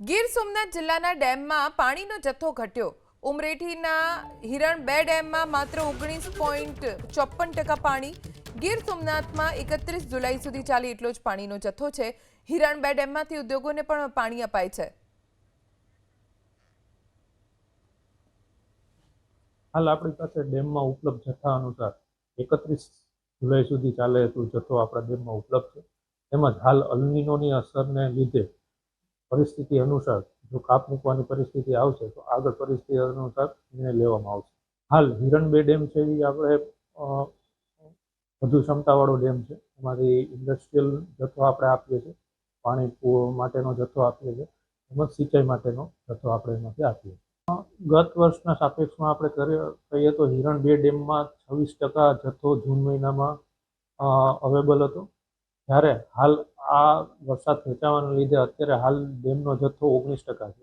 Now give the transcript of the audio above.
ગીર સોમનાથ જિલ્લાના ડેમમાં પાણીનો જથ્થો ઘટ્યો। ઉમરેઠીના હિરણ 2 ડેમમાં માત્ર 19.54% પાણી। ગીર સોમનાથમાં 31 જુલાઈ સુધી ચાલે એટલો જ પાણીનો જથ્થો છે। હિરણ 2 ડેમમાંથી ઉદ્યોગોને પણ પાણી અપાય છે। હાલ આપણી પાસે ડેમમાં ઉપલબ્ધ જથ્થા અનુસાર 31 જુલાઈ સુધી ચાલે એટલો જથ્થો આપણા ડેમમાં ઉપલબ્ધ છે। તેમજ હાલ અલનીનોની અસરને લીધે પરિસ્થિતિ અનુસાર જો કાપ મૂકવાની પરિસ્થિતિ આવશે તો આગળ પરિસ્થિતિ અનુસાર નિર્ણય લેવામાં આવશે। હાલ હિરણ 2 ડેમ છે એ આપણે વધુ ક્ષમતાવાળો ડેમ છે। એમાંથી ઇન્ડસ્ટ્રીયલ જથ્થો આપણે આપીએ છીએ, પાણી માટેનો જથ્થો આપીએ છીએ, તેમજ સિંચાઈ માટેનો જથ્થો આપણે એમાંથી આપીએ છીએ। ગત વર્ષના સાપેક્ષમાં આપણે કહીએ તો હિરણ 2 ડેમમાં 26% જથ્થો જૂન મહિનામાં અવેલેબલ હતો, જ્યારે હાલ આ વરસાદ ખેંચાવાના લીધે અત્યારે હાલ ડેમનો જથ્થો 19% છે।